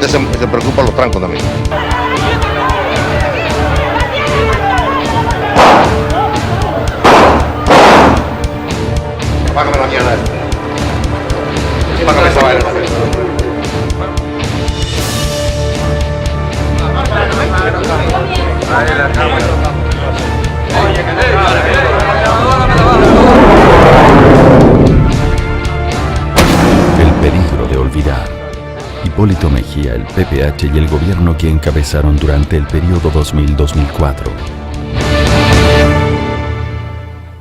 gente se preocupa los trancos también. Págame la mierda esta. Págame esa vaina. El peligro de olvidar. Hipólito Mejía, el PPH y el gobierno que encabezaron durante el periodo 2000-2004.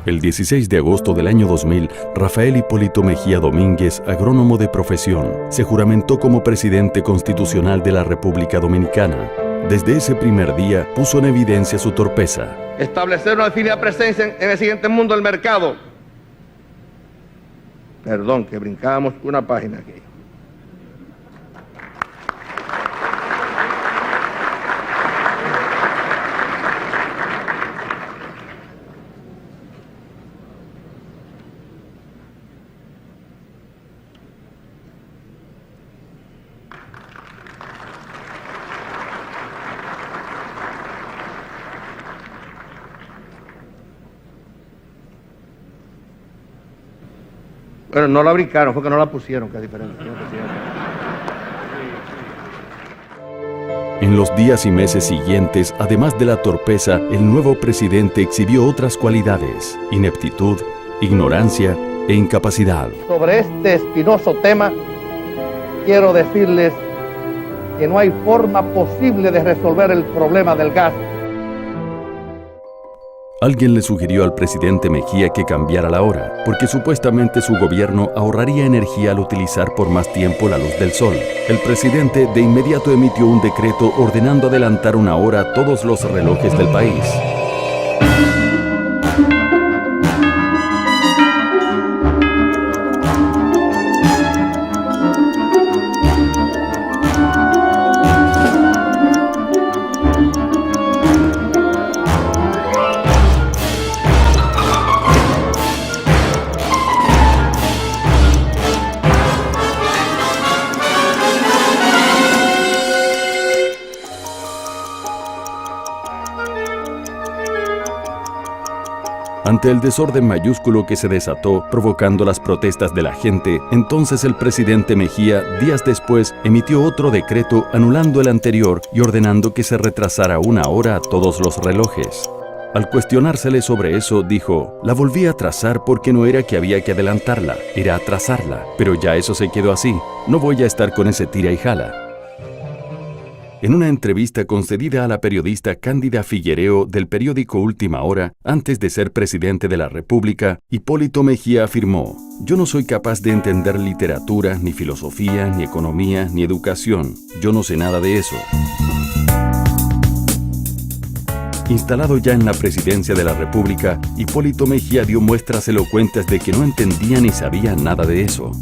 El 16 de agosto del año 2000, Rafael Hipólito Mejía Domínguez, agrónomo de profesión, se juramentó como presidente constitucional de la República Dominicana. Desde ese primer día puso en evidencia su torpeza. Establecer una definida presencia en el siguiente mundo del mercado. Perdón, que brincábamos una página aquí. Bueno, no la brincaron, fue que no la pusieron, que es diferente. En los días y meses siguientes, además de la torpeza, el nuevo presidente exhibió otras cualidades: ineptitud, ignorancia e incapacidad. Sobre este espinoso tema, quiero decirles que no hay forma posible de resolver el problema del gas. Alguien le sugirió al presidente Mejía que cambiara la hora, porque supuestamente su gobierno ahorraría energía al utilizar por más tiempo la luz del sol. El presidente de inmediato emitió un decreto ordenando adelantar una hora todos los relojes del país. Ante el desorden mayúsculo que se desató, provocando las protestas de la gente, entonces el presidente Mejía, días después, emitió otro decreto anulando el anterior y ordenando que se retrasara una hora a todos los relojes. Al cuestionársele sobre eso, dijo: la volví a atrasar porque no era que había que adelantarla, era atrasarla, pero ya eso se quedó así, no voy a estar con ese tira y jala. En una entrevista concedida a la periodista Cándida Figuereo del periódico Última Hora, antes de ser presidente de la República, Hipólito Mejía afirmó: yo no soy capaz de entender literatura, ni filosofía, ni economía, ni educación. Yo no sé nada de eso. Instalado ya en la presidencia de la República, Hipólito Mejía dio muestras elocuentes de que no entendía ni sabía nada de eso.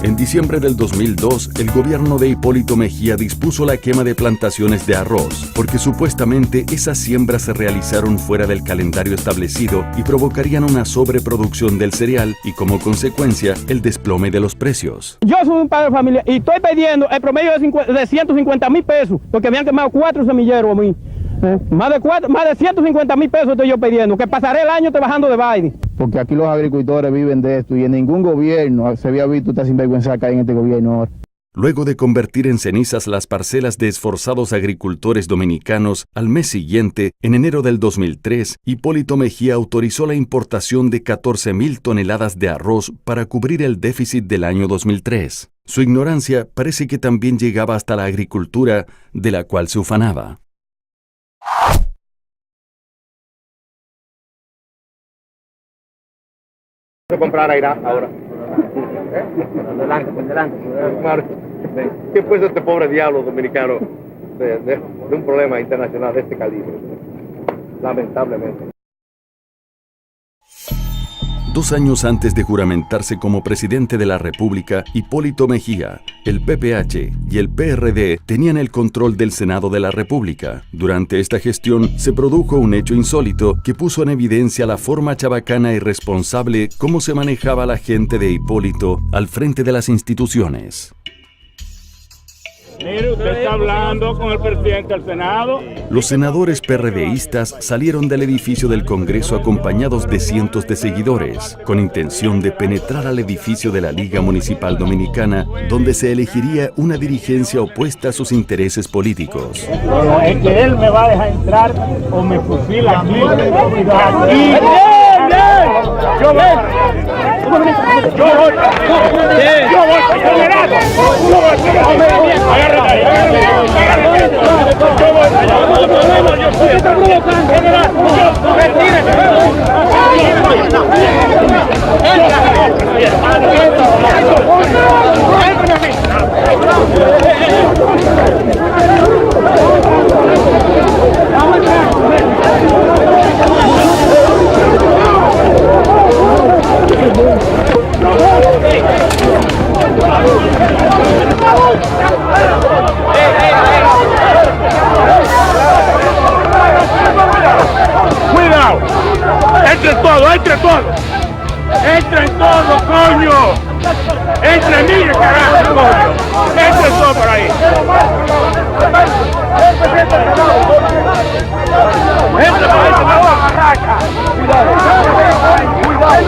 En diciembre del 2002, el gobierno de Hipólito Mejía dispuso la quema de plantaciones de arroz, porque supuestamente esas siembras se realizaron fuera del calendario establecido y provocarían una sobreproducción del cereal y, como consecuencia, el desplome de los precios. Yo soy un padre de familia y estoy pidiendo el promedio de 150,000 pesos, porque me han quemado 4 semilleros a mí. Más de 150,000 pesos estoy yo pidiendo, que pasaré el año trabajando de baile. Porque aquí los agricultores viven de esto y en ningún gobierno se había visto esta sinvergüenza que hay en este gobierno ahora. Luego de convertir en cenizas las parcelas de esforzados agricultores dominicanos, al mes siguiente, en enero del 2003, Hipólito Mejía autorizó la importación de 14,000 toneladas de arroz para cubrir el déficit del año 2003. Su ignorancia parece que también llegaba hasta la agricultura, de la cual se ufanaba. Comprar a Irak ahora. Adelante. ¿Qué fue este pobre diablo dominicano de un problema internacional de este calibre? Lamentablemente. 2 años antes de juramentarse como presidente de la República, Hipólito Mejía, el PPH y el PRD tenían el control del Senado de la República. Durante esta gestión se produjo un hecho insólito que puso en evidencia la forma chabacana y irresponsable cómo se manejaba la gente de Hipólito al frente de las instituciones. Mire, usted está hablando con el presidente del Senado. Los senadores PRDistas salieron del edificio del Congreso acompañados de cientos de seguidores, con intención de penetrar al edificio de la Liga Municipal Dominicana, donde se elegiría una dirigencia opuesta a sus intereses políticos. No, es que él me va a dejar entrar o me fusila aquí. Yo voy. Cuidado, entre todo, coño, entre mí, carajo, coño, entre todo por ahí. Entre por ahí, se me va a agarrar. Cuidado.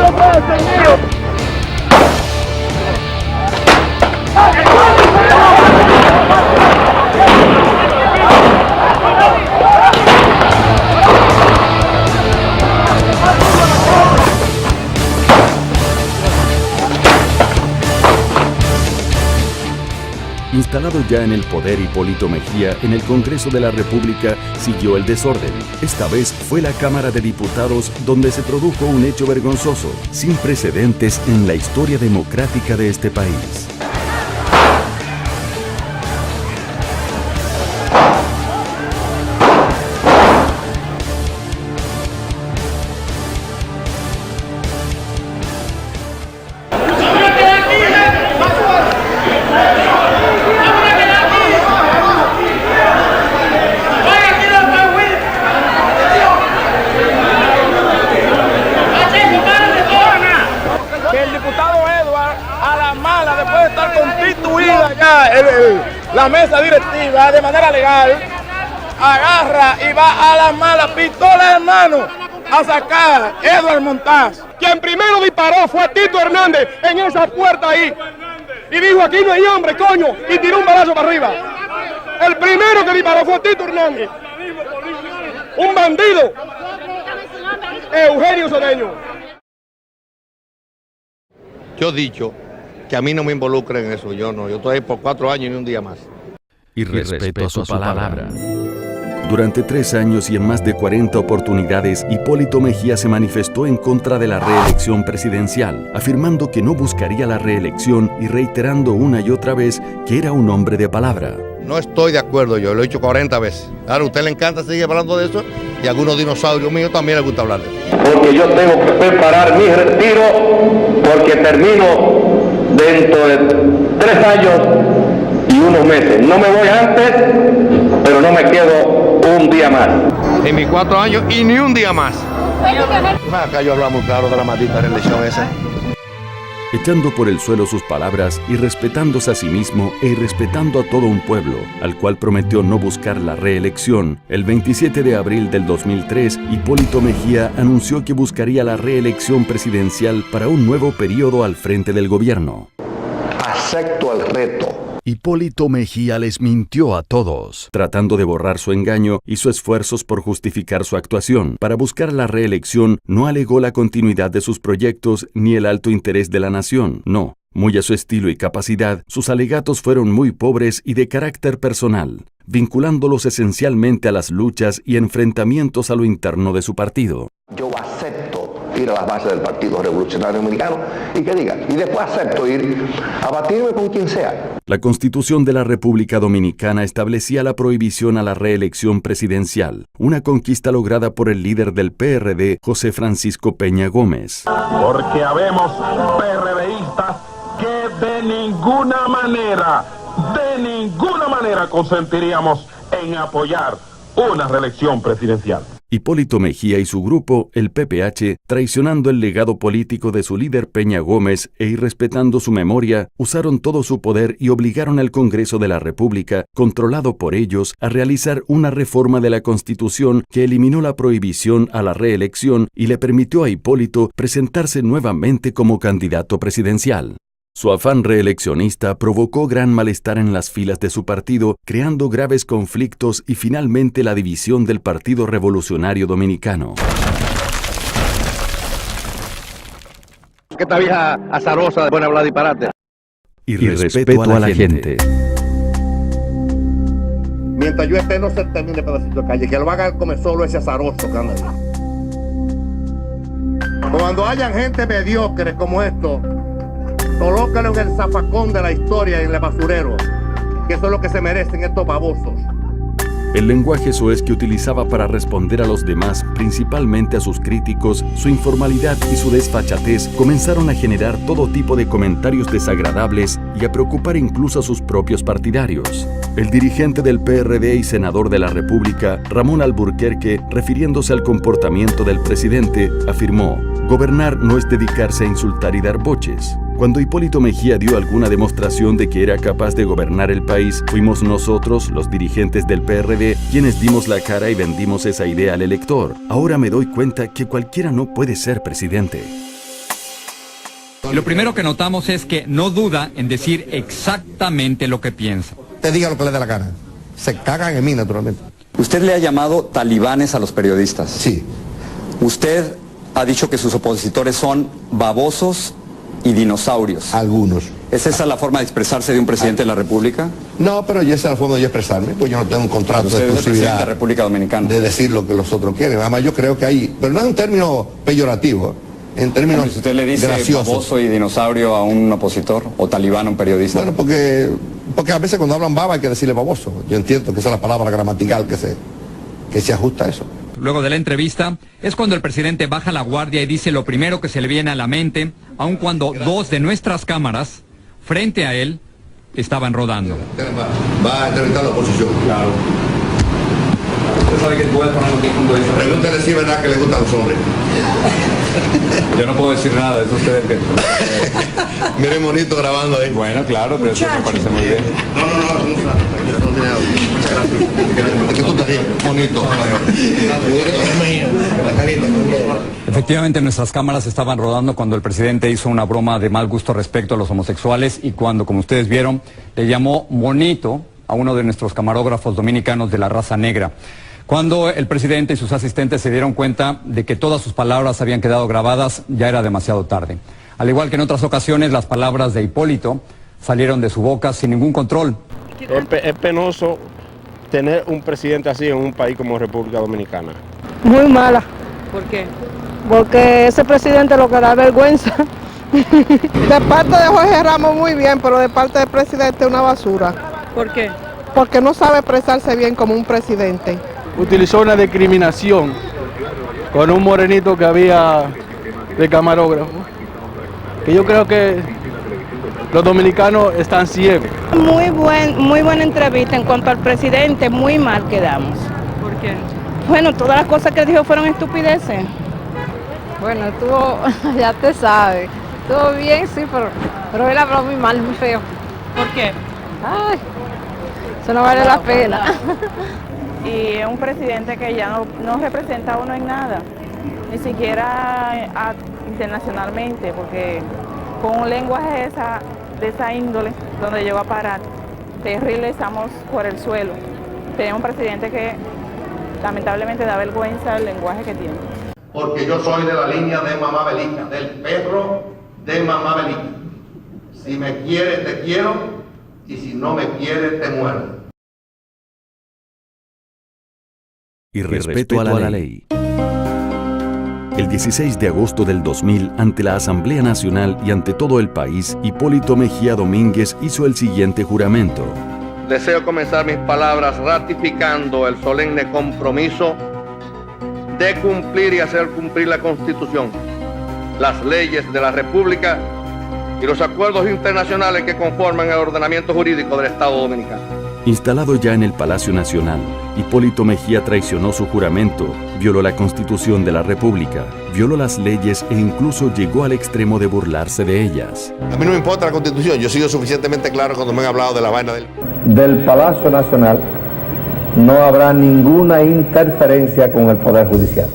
Instalado ya en el poder Hipólito Mejía, en el Congreso de la República siguió el desorden. Esta vez fue la Cámara de Diputados donde se produjo un hecho vergonzoso, sin precedentes en la historia democrática de este país. La mesa directiva de manera legal agarra y va a la mala, pistola en mano, a sacar a Eduardo Montaz. Quien primero disparó fue Tito Hernández en esa puerta ahí y dijo: aquí no hay hombre, coño, y tiró un balazo para arriba. El primero que disparó fue Tito Hernández, un bandido, Eugenio Cedeño. Yo he dicho que a mí no me involucren en eso, yo estoy ahí por 4 años y un día más. Y respeto a su palabra. Durante 3 años y en más de 40 oportunidades, Hipólito Mejía se manifestó en contra de la reelección presidencial, afirmando que no buscaría la reelección y reiterando una y otra vez que era un hombre de palabra. No estoy de acuerdo, yo lo he dicho 40 veces. Ahora a usted le encanta seguir hablando de eso y a algunos dinosaurios míos también les gusta hablar de eso. Porque yo tengo que preparar mi retiro porque termino dentro de 3 años y unos meses. No me voy antes, pero no me quedo un día más. En mis 4 años y ni un día más. Acá yo hablaba muy claro de la maldita reelección esa. Echando por el suelo sus palabras y respetándose a sí mismo e irrespetando a todo un pueblo, al cual prometió no buscar la reelección, el 27 de abril del 2003, Hipólito Mejía anunció que buscaría la reelección presidencial para un nuevo periodo al frente del gobierno. Acepto el reto. Hipólito Mejía les mintió a todos, tratando de borrar su engaño y sus esfuerzos por justificar su actuación. Para buscar la reelección, no alegó la continuidad de sus proyectos ni el alto interés de la nación, no. Muy a su estilo y capacidad, sus alegatos fueron muy pobres y de carácter personal, vinculándolos esencialmente a las luchas y enfrentamientos a lo interno de su partido. Yo acepto ir a las bases del Partido Revolucionario Dominicano y que diga, y después acepto ir a batirme con quien sea. La Constitución de la República Dominicana establecía la prohibición a la reelección presidencial, una conquista lograda por el líder del PRD, José Francisco Peña Gómez. Porque habemos PRDistas que de ninguna manera consentiríamos en apoyar una reelección presidencial. Hipólito Mejía y su grupo, el PPH, traicionando el legado político de su líder Peña Gómez e irrespetando su memoria, usaron todo su poder y obligaron al Congreso de la República, controlado por ellos, a realizar una reforma de la Constitución que eliminó la prohibición a la reelección y le permitió a Hipólito presentarse nuevamente como candidato presidencial. Su afán reeleccionista provocó gran malestar en las filas de su partido, creando graves conflictos y finalmente la división del Partido Revolucionario Dominicano. Que esta vieja azarosa de buena hablar disparate. Y respeto a la gente. Mientras yo esté, no se termine pedacito de calle, que lo haga come solo ese azaroso que anda ahí. Cuando hayan gente mediocre como esto, colócalo en el zafacón de la historia y en el basurero, que eso es lo que se merecen estos babosos. El lenguaje soez que utilizaba para responder a los demás, principalmente a sus críticos, su informalidad y su desfachatez comenzaron a generar todo tipo de comentarios desagradables y a preocupar incluso a sus propios partidarios. El dirigente del PRD y senador de la República, Ramón Alburquerque, refiriéndose al comportamiento del presidente, afirmó: «Gobernar no es dedicarse a insultar y dar boches». Cuando Hipólito Mejía dio alguna demostración de que era capaz de gobernar el país, fuimos nosotros, los dirigentes del PRD, quienes dimos la cara y vendimos esa idea al elector. Ahora me doy cuenta que cualquiera no puede ser presidente. Lo primero que notamos es que no duda en decir exactamente lo que piensa. Te diga lo que le dé la gana. Se cagan en mí, naturalmente. Usted le ha llamado talibanes a los periodistas. Sí. Usted ha dicho que sus opositores son babosos y dinosaurios. Algunos. ¿Es esa la forma de expresarse de un presidente de la República? No, pero esa es la forma de yo expresarme, pues yo no tengo un contrato de exclusividad de la República Dominicana de decir lo que los otros quieren. Además yo creo que hay, pero no es un término peyorativo, en términos ¿usted le dice graciosos. baboso y dinosaurio a un opositor o talibán a un periodista? Bueno, porque a veces cuando hablan baba hay que decirle baboso. Yo entiendo que esa es la palabra gramatical que se ajusta a eso. Luego de la entrevista, es cuando el presidente baja la guardia y dice lo primero que se le viene a la mente, aun cuando dos de nuestras cámaras, frente a él, estaban rodando. Va a entrevistar a la oposición. Claro. ¿Usted sabe que puede poner un punto de vista? Pregúntale si es verdad que le gustan los hombres. Yo no puedo decir nada, eso ustedes que... Miren bonito grabando ahí. Bueno, claro, pero eso me parece muy bien. No tiene nada. Muchas gracias. Que tú te ríes. Bonito. Efectivamente, nuestras cámaras estaban rodando cuando el presidente hizo una broma de mal gusto respecto a los homosexuales y cuando, como ustedes vieron, le llamó bonito a uno de nuestros camarógrafos dominicanos de la raza negra. Cuando el presidente y sus asistentes se dieron cuenta de que todas sus palabras habían quedado grabadas, ya era demasiado tarde. Al igual que en otras ocasiones, las palabras de Hipólito salieron de su boca sin ningún control. Es penoso tener un presidente así en un país como República Dominicana. Muy mala. ¿Por qué? Porque ese presidente lo que da vergüenza. De parte de Jorge Ramos muy bien, pero de parte del presidente una basura. ¿Por qué? Porque no sabe expresarse bien como un presidente. Utilizó una discriminación con un morenito que había de camarógrafo. Que yo creo que los dominicanos están ciegos. Muy buena entrevista en cuanto al presidente, muy mal quedamos. ¿Por qué? Bueno, todas las cosas que dijo fueron estupideces. Bueno, estuvo, ya te sabes, estuvo bien, sí, pero él habló muy mal, muy feo. ¿Por qué? Ay, eso no vale la pena. Y es un presidente que ya no representa a uno en nada, ni siquiera internacionalmente, porque con un lenguaje de esa índole, donde llegó a parar, terrible, estamos por el suelo. Tenemos un presidente que lamentablemente da vergüenza el lenguaje que tiene. Porque yo soy de la línea de Mamá Belica, del perro de Mamá Belica. Si me quieres, te quiero, y si no me quieres, te muero. Y respeto a la ley. El 16 de agosto del 2000, ante la Asamblea Nacional y ante todo el país, Hipólito Mejía Domínguez hizo el siguiente juramento. Deseo comenzar mis palabras ratificando el solemne compromiso de cumplir y hacer cumplir la Constitución, las leyes de la República y los acuerdos internacionales que conforman el ordenamiento jurídico del Estado Dominicano. Instalado ya en el Palacio Nacional, Hipólito Mejía traicionó su juramento, violó la Constitución de la República, violó las leyes e incluso llegó al extremo de burlarse de ellas. A mí no me importa la Constitución, yo he sido suficientemente claro cuando me han hablado de la vaina Del Palacio Nacional no habrá ninguna interferencia con el Poder Judicial.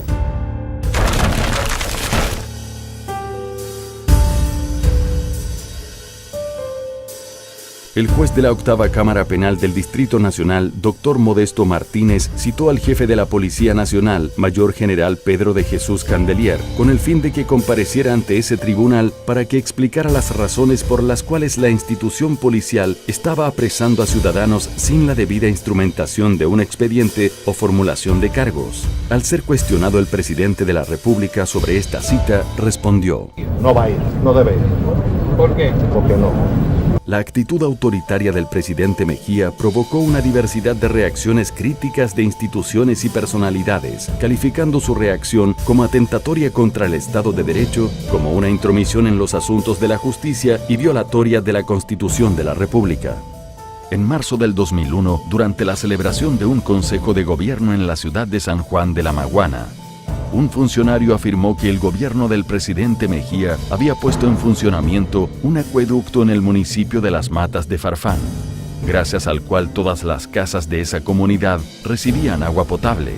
El juez de la octava Cámara Penal del Distrito Nacional, Dr. Modesto Martínez, citó al jefe de la Policía Nacional, Mayor General Pedro de Jesús Candelier, con el fin de que compareciera ante ese tribunal para que explicara las razones por las cuales la institución policial estaba apresando a ciudadanos sin la debida instrumentación de un expediente o formulación de cargos. Al ser cuestionado el presidente de la República sobre esta cita, respondió: No va a ir, no debe ir. ¿Por qué? Porque no. La actitud autoritaria del presidente Mejía provocó una diversidad de reacciones críticas de instituciones y personalidades, calificando su reacción como atentatoria contra el Estado de Derecho, como una intromisión en los asuntos de la justicia y violatoria de la Constitución de la República. En marzo del 2001, durante la celebración de un consejo de gobierno en la ciudad de San Juan de la Maguana, un funcionario afirmó que el gobierno del presidente Mejía había puesto en funcionamiento un acueducto en el municipio de Las Matas de Farfán, gracias al cual todas las casas de esa comunidad recibían agua potable.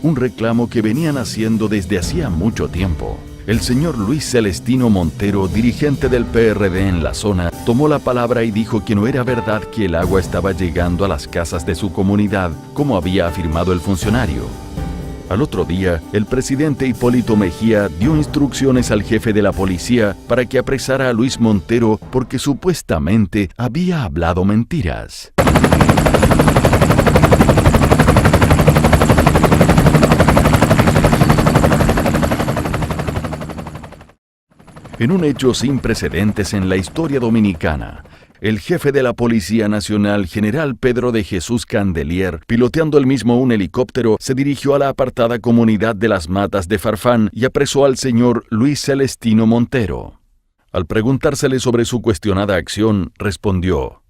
Un reclamo que venían haciendo desde hacía mucho tiempo. El señor Luis Celestino Montero, dirigente del PRD en la zona, tomó la palabra y dijo que no era verdad que el agua estaba llegando a las casas de su comunidad, como había afirmado el funcionario. Al otro día, el presidente Hipólito Mejía dio instrucciones al jefe de la policía para que apresara a Luis Montero porque supuestamente había hablado mentiras. En un hecho sin precedentes en la historia dominicana, el jefe de la Policía Nacional, General Pedro de Jesús Candelier, piloteando él mismo un helicóptero, se dirigió a la apartada comunidad de Las Matas de Farfán y apresó al señor Luis Celestino Montero. Al preguntársele sobre su cuestionada acción, respondió: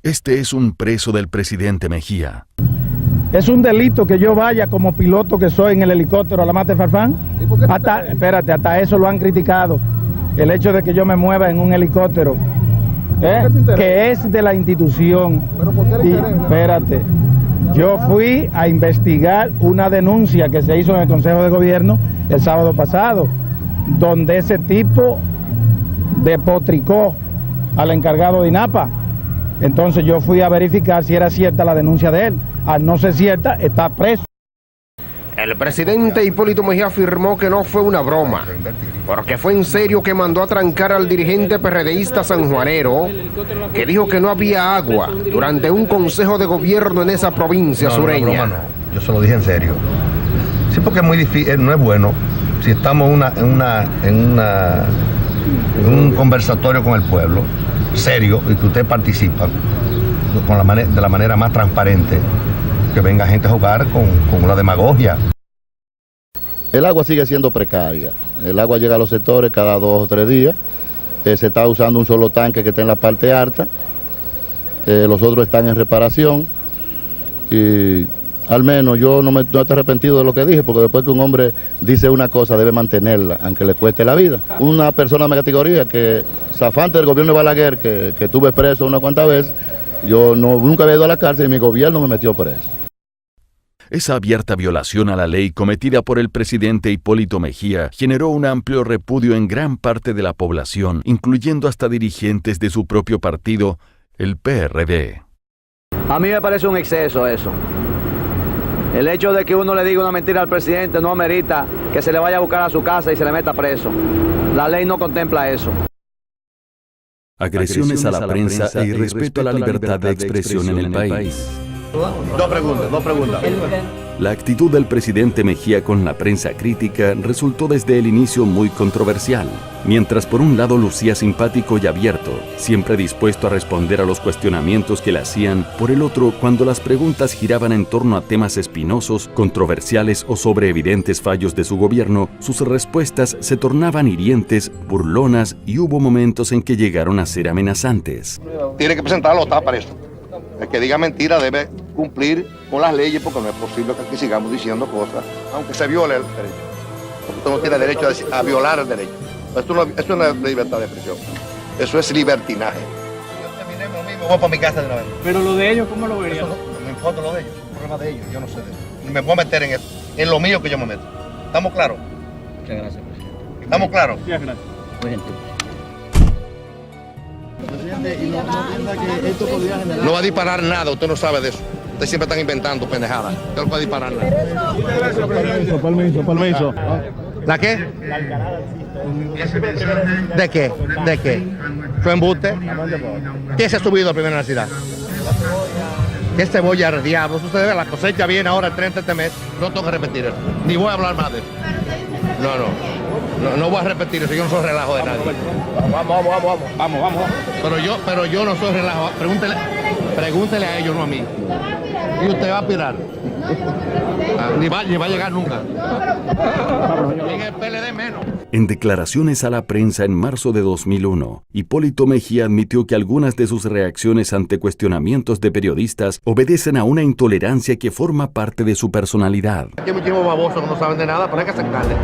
"Este es un preso del presidente Mejía". ¿Es un delito que yo vaya como piloto que soy en el helicóptero a la Mata de Farfán? Hasta eso lo han criticado, el hecho de que yo me mueva en un helicóptero. Que es de la institución. Espérate, yo fui a investigar una denuncia que se hizo en el Consejo de Gobierno el sábado pasado, donde ese tipo despotricó al encargado de INAPA. Entonces yo fui a verificar si era cierta la denuncia de él. Al no ser cierta, está preso. El presidente Hipólito Mejía afirmó que no fue una broma, porque fue en serio que mandó a trancar al dirigente PRDista sanjuanero, que dijo que no había agua durante un consejo de gobierno en esa provincia sureña. No, broma no. Yo se lo dije en serio. Sí, porque es muy difícil, no es bueno si estamos en un conversatorio con el pueblo, serio, y que usted participa de la manera más transparente, que venga gente a jugar con la demagogia. El agua sigue siendo precaria. El agua llega a los sectores cada 2 o 3 días. Se está usando un solo tanque que está en la parte alta. Los otros están en reparación. Y al menos yo no estoy arrepentido de lo que dije, porque después que un hombre dice una cosa debe mantenerla, aunque le cueste la vida. Una persona de mi categoría, que zafante del gobierno de Balaguer, que estuve preso unas cuantas veces, yo nunca había ido a la cárcel y mi gobierno me metió preso. Esa abierta violación a la ley cometida por el presidente Hipólito Mejía generó un amplio repudio en gran parte de la población, incluyendo hasta dirigentes de su propio partido, el PRD. A mí me parece un exceso eso. El hecho de que uno le diga una mentira al presidente no amerita que se le vaya a buscar a su casa y se le meta preso. La ley no contempla eso. Agresiones a la prensa e irrespeto a la libertad de expresión en el país. Dos preguntas. La actitud del presidente Mejía con la prensa crítica resultó desde el inicio muy controversial. Mientras por un lado lucía simpático y abierto, siempre dispuesto a responder a los cuestionamientos que le hacían, por el otro, cuando las preguntas giraban en torno a temas espinosos, controversiales o sobre evidentes fallos de su gobierno, sus respuestas se tornaban hirientes, burlonas y hubo momentos en que llegaron a ser amenazantes. Tiene que presentarlo, está para eso. El que diga mentira debe cumplir con las leyes, porque no es posible que aquí sigamos diciendo cosas, aunque se viole el derecho. Porque usted no tiene derecho a violar el derecho. Eso no es libertad de expresión. Eso es libertinaje. Yo terminé lo mismo, voy para mi casa de una vez. Pero lo de ellos, ¿cómo lo verían? No me importa lo de ellos, es un problema de ellos, yo no sé de eso. Ni me voy a meter en eso, en lo mío que yo me meto. ¿Estamos claros? Muchas gracias, presidente. ¿Estamos claros? Muchas gracias. Muy gentil. No va a disparar nada, usted no sabe de eso. Ustedes siempre están inventando pendejadas. Usted no puede disparar nada. Permiso. ¿La qué? ¿De qué? ¿De qué? ¿Fue embuste? ¿Quién se ha subido a primera necesidad? ¿Qué cebolla al diablo? Eso se debe, la cosecha viene ahora el 30 de este mes. No tengo que repetir eso. Ni voy a hablar más de eso. No voy a repetir eso. Yo no soy relajo de nadie. Vamos. Pero yo no soy relajo. Pregúntele a ellos, no a mí. Y usted va a aspirar. Ni va a llegar nunca. En el PLD menos. En declaraciones a la prensa en marzo de 2001, Hipólito Mejía admitió que algunas de sus reacciones ante cuestionamientos de periodistas obedecen a una intolerancia que forma parte de su personalidad. Aquí hay muchísimos babosos que no saben de nada, pero hay que aceptarle.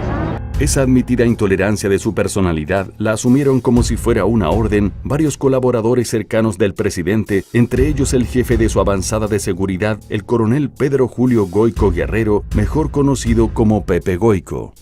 Esa admitida intolerancia de su personalidad la asumieron como si fuera una orden varios colaboradores cercanos del presidente, entre ellos el jefe de su avanzada de seguridad, el coronel Pedro Julio Goico Guerrero, mejor conocido como Pepe Goico.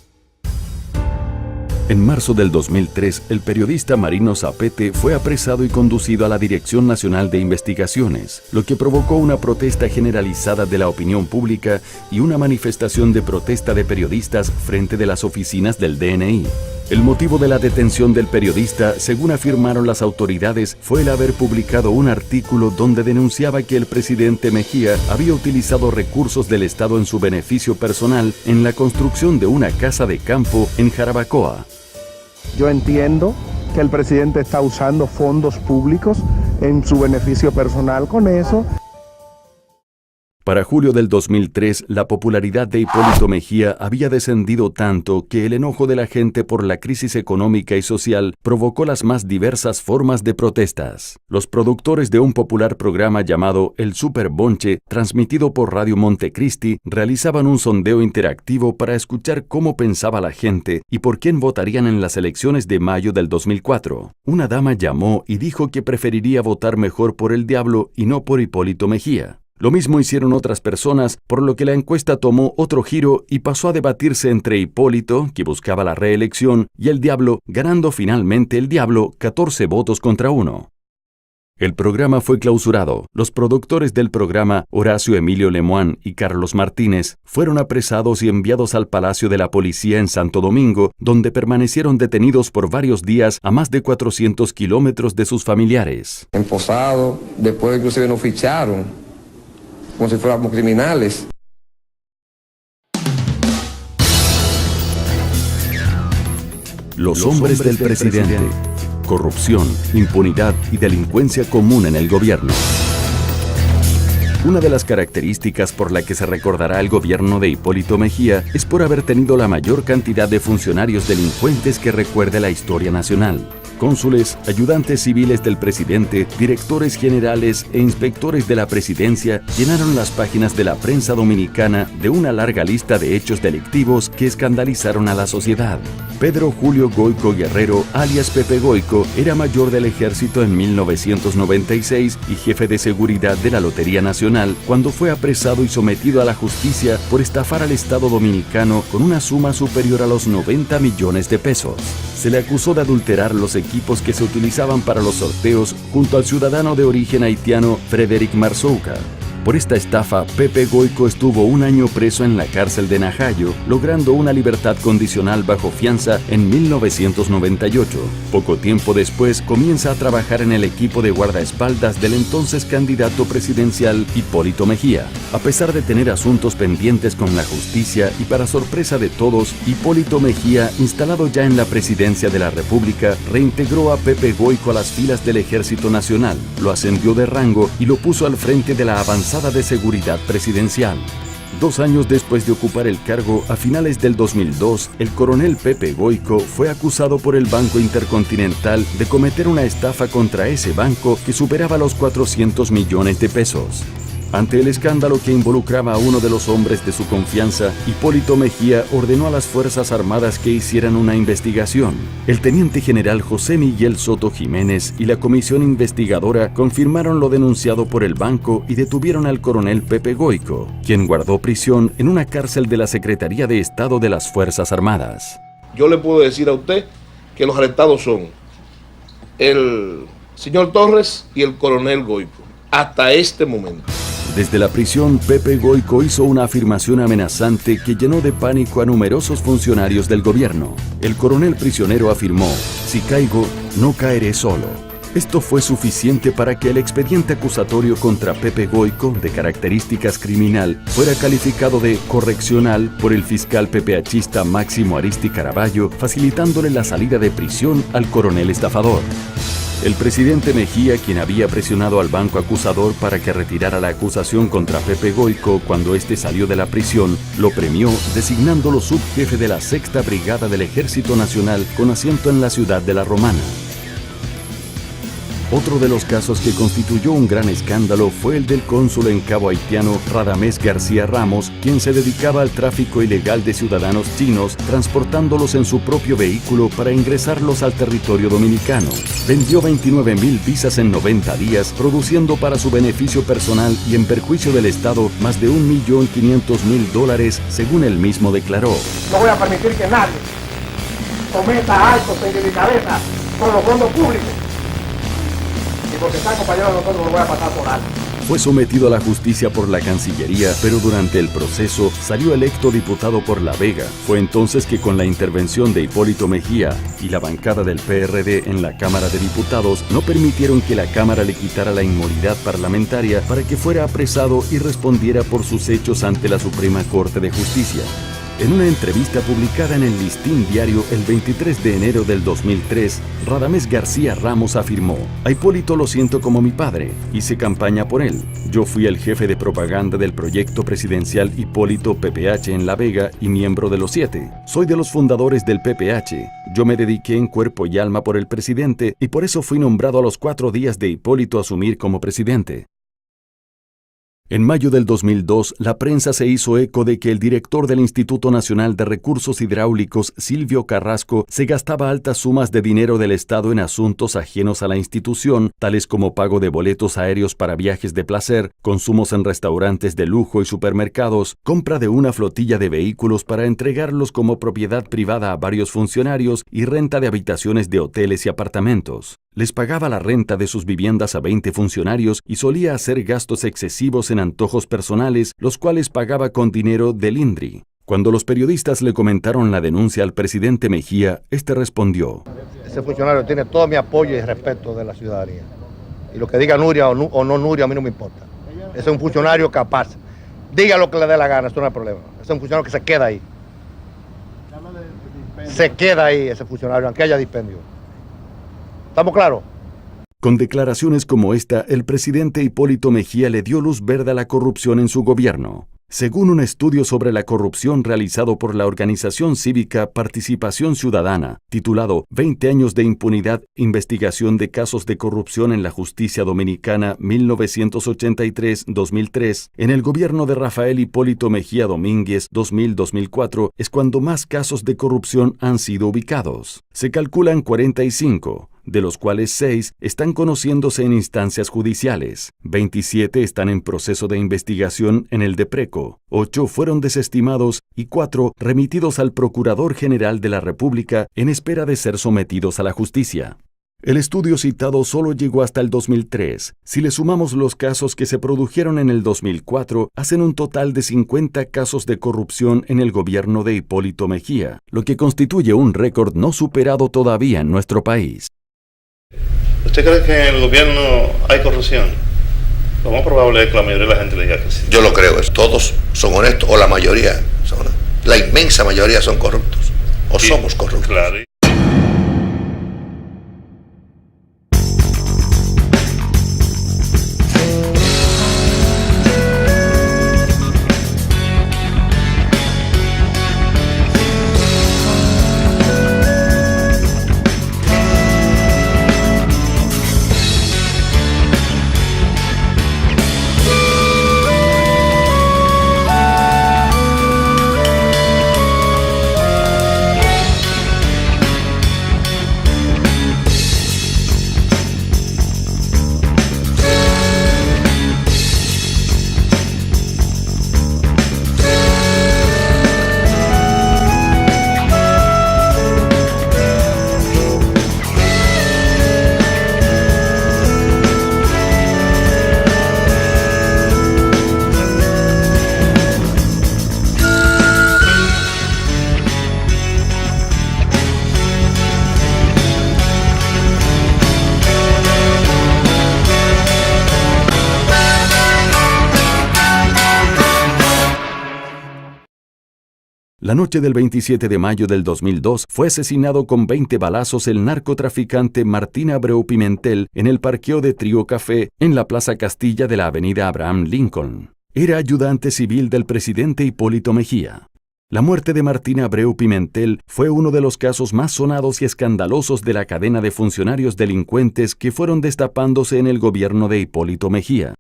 En marzo del 2003, el periodista Marino Zapete fue apresado y conducido a la Dirección Nacional de Investigaciones, lo que provocó una protesta generalizada de la opinión pública y una manifestación de protesta de periodistas frente de las oficinas del DNI. El motivo de la detención del periodista, según afirmaron las autoridades, fue el haber publicado un artículo donde denunciaba que el presidente Mejía había utilizado recursos del Estado en su beneficio personal en la construcción de una casa de campo en Jarabacoa. Yo entiendo que el presidente está usando fondos públicos en su beneficio personal con eso. Para julio del 2003, la popularidad de Hipólito Mejía había descendido tanto que el enojo de la gente por la crisis económica y social provocó las más diversas formas de protestas. Los productores de un popular programa llamado El Super Bonche, transmitido por Radio Montecristi, realizaban un sondeo interactivo para escuchar cómo pensaba la gente y por quién votarían en las elecciones de mayo del 2004. Una dama llamó y dijo que preferiría votar mejor por el diablo y no por Hipólito Mejía. Lo mismo hicieron otras personas, por lo que la encuesta tomó otro giro y pasó a debatirse entre Hipólito, que buscaba la reelección, y el Diablo, ganando finalmente el Diablo 14 votos contra 1. El programa fue clausurado. Los productores del programa, Horacio Emilio Lemoine y Carlos Martínez, fueron apresados y enviados al Palacio de la Policía en Santo Domingo, donde permanecieron detenidos por varios días a más de 400 kilómetros de sus familiares. Emposados, después inclusive nos ficharon como si fuéramos criminales. Los hombres del presidente. Corrupción, impunidad y delincuencia común en el gobierno. Una de las características por la que se recordará el gobierno de Hipólito Mejía es por haber tenido la mayor cantidad de funcionarios delincuentes que recuerde la historia nacional. Cónsules, ayudantes civiles del presidente, directores generales e inspectores de la presidencia llenaron las páginas de la prensa dominicana de una larga lista de hechos delictivos que escandalizaron a la sociedad. Pedro Julio Goico Guerrero, alias Pepe Goico, era mayor del ejército en 1996 y jefe de seguridad de la Lotería Nacional cuando fue apresado y sometido a la justicia por estafar al Estado dominicano con una suma superior a los 90 millones de pesos. Se le acusó de adulterar los equipos que se utilizaban para los sorteos junto al ciudadano de origen haitiano Frederick Marzouca. Por esta estafa, Pepe Goico estuvo 1 año preso en la cárcel de Najayo, logrando una libertad condicional bajo fianza en 1998. Poco tiempo después, comienza a trabajar en el equipo de guardaespaldas del entonces candidato presidencial Hipólito Mejía. A pesar de tener asuntos pendientes con la justicia y para sorpresa de todos, Hipólito Mejía, instalado ya en la presidencia de la República, reintegró a Pepe Goico a las filas del Ejército Nacional, lo ascendió de rango y lo puso al frente de la avanzada de seguridad presidencial. 2 años después de ocupar el cargo, a finales del 2002, el coronel Pepe Goyco fue acusado por el Banco Intercontinental de cometer una estafa contra ese banco que superaba los 400 millones de pesos. Ante el escándalo que involucraba a uno de los hombres de su confianza, Hipólito Mejía ordenó a las Fuerzas Armadas que hicieran una investigación. El teniente general José Miguel Soto Jiménez y la comisión investigadora confirmaron lo denunciado por el banco y detuvieron al coronel Pepe Goyco, quien guardó prisión en una cárcel de la Secretaría de Estado de las Fuerzas Armadas. Yo le puedo decir a usted que los arrestados son el señor Torres y el coronel Goyco, hasta este momento. Desde la prisión, Pepe Goyco hizo una afirmación amenazante que llenó de pánico a numerosos funcionarios del gobierno. El coronel prisionero afirmó: "Si caigo, no caeré solo". Esto fue suficiente para que el expediente acusatorio contra Pepe Goyco, de características criminal, fuera calificado de correccional por el fiscal PPHista Máximo Aristi Caraballo, facilitándole la salida de prisión al coronel estafador. El presidente Mejía, quien había presionado al banco acusador para que retirara la acusación contra Pepe Goyco cuando éste salió de la prisión, lo premió designándolo subjefe de la 6ª Brigada del Ejército Nacional con asiento en la ciudad de La Romana. Otro de los casos que constituyó un gran escándalo fue el del cónsul en Cabo Haitiano Radamés García Ramos, quien se dedicaba al tráfico ilegal de ciudadanos chinos, transportándolos en su propio vehículo para ingresarlos al territorio dominicano. Vendió 29,000 visas en 90 días, produciendo para su beneficio personal y en perjuicio del Estado más de $1.500.000, según él mismo declaró. No voy a permitir que nadie cometa actos de delicadeza con los fondos públicos. Y porque está compañero de nosotros, lo voy a pasar por alto. Fue sometido a la justicia por la Cancillería, pero durante el proceso salió electo diputado por La Vega. Fue entonces que, con la intervención de Hipólito Mejía y la bancada del PRD en la Cámara de Diputados, no permitieron que la Cámara le quitara la inmunidad parlamentaria para que fuera apresado y respondiera por sus hechos ante la Suprema Corte de Justicia. En una entrevista publicada en el Listín Diario el 23 de enero del 2003, Radamés García Ramos afirmó: "A Hipólito lo siento como mi padre, hice campaña por él. Yo fui el jefe de propaganda del proyecto presidencial Hipólito PPH en La Vega y miembro de los 7. Soy de los fundadores del PPH. Yo me dediqué en cuerpo y alma por el presidente y por eso fui nombrado a los 4 días de Hipólito asumir como presidente". En mayo del 2002, la prensa se hizo eco de que el director del Instituto Nacional de Recursos Hidráulicos, Silvio Carrasco, se gastaba altas sumas de dinero del Estado en asuntos ajenos a la institución, tales como pago de boletos aéreos para viajes de placer, consumos en restaurantes de lujo y supermercados, compra de una flotilla de vehículos para entregarlos como propiedad privada a varios funcionarios y renta de habitaciones de hoteles y apartamentos. Les pagaba la renta de sus viviendas a 20 funcionarios y solía hacer gastos excesivos en antojos personales, los cuales pagaba con dinero del INDRI. Cuando los periodistas le comentaron la denuncia al presidente Mejía, este respondió: "Ese funcionario tiene todo mi apoyo y respeto de la ciudadanía. Y lo que diga Nuria o no Nuria, a mí no me importa. Ese es un funcionario capaz. Diga lo que le dé la gana, eso no es problema. Ese es un funcionario que se queda ahí. Se queda ahí ese funcionario, aunque haya dispendio. ¿Estamos claros?". Con declaraciones como esta, el presidente Hipólito Mejía le dio luz verde a la corrupción en su gobierno. Según un estudio sobre la corrupción realizado por la organización cívica Participación Ciudadana, titulado 20 años de impunidad, investigación de casos de corrupción en la justicia dominicana 1983-2003, en el gobierno de Rafael Hipólito Mejía Domínguez 2000-2004 es cuando más casos de corrupción han sido ubicados. Se calculan 45, de los cuales 6 están conociéndose en instancias judiciales, 27 están en proceso de investigación en el DEPRECO, 8 fueron desestimados y 4 remitidos al Procurador General de la República en espera de ser sometidos a la justicia. El estudio citado solo llegó hasta el 2003. Si le sumamos los casos que se produjeron en el 2004, hacen un total de 50 casos de corrupción en el gobierno de Hipólito Mejía, lo que constituye un récord no superado todavía en nuestro país. ¿Usted cree que en el gobierno hay corrupción? Lo más probable es que la mayoría de la gente le diga que sí. Yo lo creo, todos son honestos, o la mayoría son honestos. La inmensa mayoría son corruptos, o somos corruptos. Claro. La noche del 27 de mayo del 2002 fue asesinado con 20 balazos el narcotraficante Martín Abreu Pimentel en el parqueo de Trío Café en la Plaza Castilla de la avenida Abraham Lincoln. Era ayudante civil del presidente Hipólito Mejía. La muerte de Martín Abreu Pimentel fue uno de los casos más sonados y escandalosos de la cadena de funcionarios delincuentes que fueron destapándose en el gobierno de Hipólito Mejía.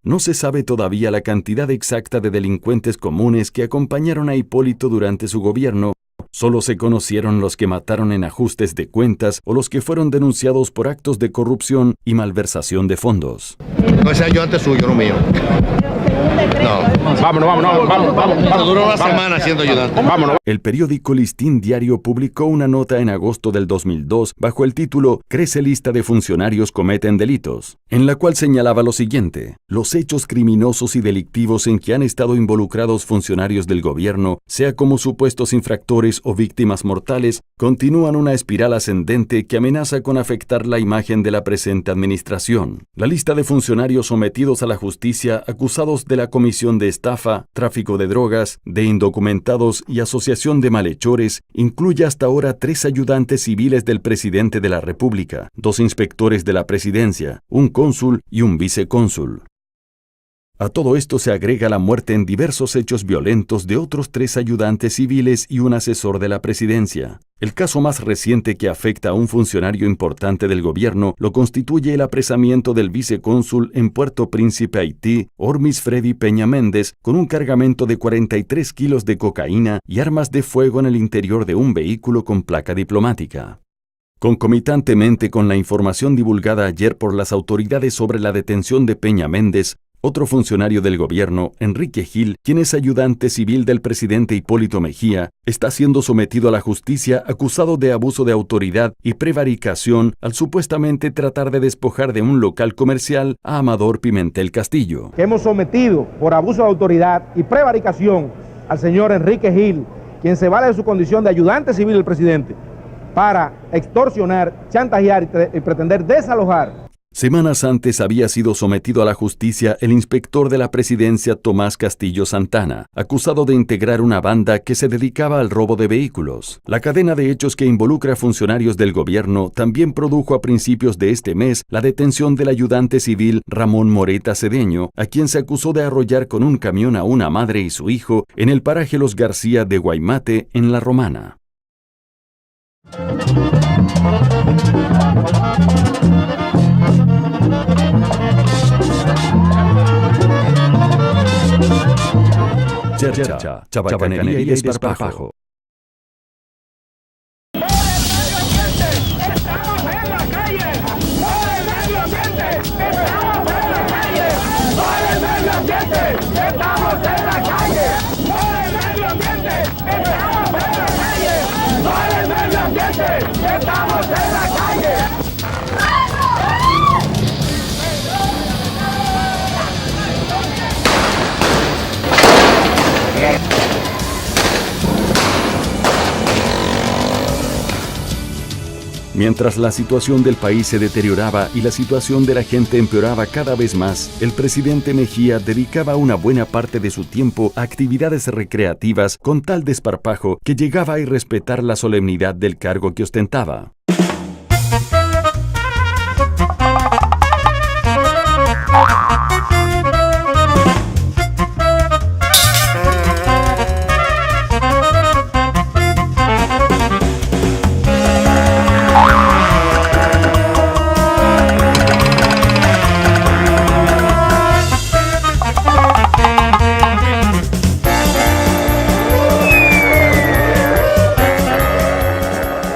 No se sabe todavía la cantidad exacta de delincuentes comunes que acompañaron a Hipólito durante su gobierno. Solo se conocieron los que mataron en ajustes de cuentas o los que fueron denunciados por actos de corrupción y malversación de fondos. No ese ayudante suyo, no mío. No. Vámonos. Duró una semana siendo ayudante. Vámonos. El periódico Listín Diario publicó una nota en agosto del 2002 bajo el título «Crece lista de funcionarios cometen delitos», en la cual señalaba lo siguiente: los hechos criminosos y delictivos en que han estado involucrados funcionarios del gobierno, sea como supuestos infractores o víctimas mortales, continúan una espiral ascendente que amenaza con afectar la imagen de la presente administración. La lista de funcionarios sometidos a la justicia acusados de la comisión de estafa, tráfico de drogas, de indocumentados y asociación de malhechores incluye hasta ahora 3 ayudantes civiles del presidente de la República, 2 inspectores de la presidencia, un cónsul y un vicecónsul. A todo esto se agrega la muerte en diversos hechos violentos de otros 3 ayudantes civiles y un asesor de la presidencia. El caso más reciente que afecta a un funcionario importante del gobierno lo constituye el apresamiento del vicecónsul en Puerto Príncipe, Haití, Ormis Freddy Peña Méndez, con un cargamento de 43 kilos de cocaína y armas de fuego en el interior de un vehículo con placa diplomática. Concomitantemente con la información divulgada ayer por las autoridades sobre la detención de Peña Méndez, otro funcionario del gobierno, Enrique Gil, quien es ayudante civil del presidente Hipólito Mejía, está siendo sometido a la justicia acusado de abuso de autoridad y prevaricación al supuestamente tratar de despojar de un local comercial a Amador Pimentel Castillo. Hemos sometido por abuso de autoridad y prevaricación al señor Enrique Gil, quien se vale de su condición de ayudante civil del presidente para extorsionar, chantajear y pretender desalojar. Semanas antes había sido sometido a la justicia el inspector de la presidencia Tomás Castillo Santana, acusado de integrar una banda que se dedicaba al robo de vehículos. La cadena de hechos que involucra a funcionarios del gobierno también produjo a principios de este mes la detención del ayudante civil Ramón Moreta Cedeño, a quien se acusó de arrollar con un camión a una madre y su hijo en el paraje Los García de Guaymate, en La Romana. Chercha, chabacanería y desparpajo. Mientras la situación del país se deterioraba y la situación de la gente empeoraba cada vez más, el presidente Mejía dedicaba una buena parte de su tiempo a actividades recreativas con tal desparpajo que llegaba a irrespetar la solemnidad del cargo que ostentaba.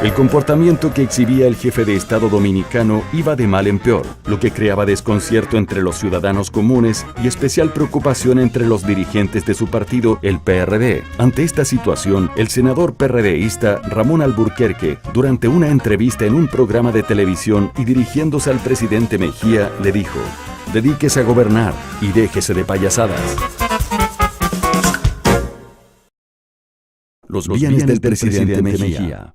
El comportamiento que exhibía el jefe de Estado dominicano iba de mal en peor, lo que creaba desconcierto entre los ciudadanos comunes y especial preocupación entre los dirigentes de su partido, el PRD. Ante esta situación, el senador PRDista Ramón Alburquerque, durante una entrevista en un programa de televisión y dirigiéndose al presidente Mejía, le dijo: «Dedíquese a gobernar y déjese de payasadas». Los bienes del presidente Mejía.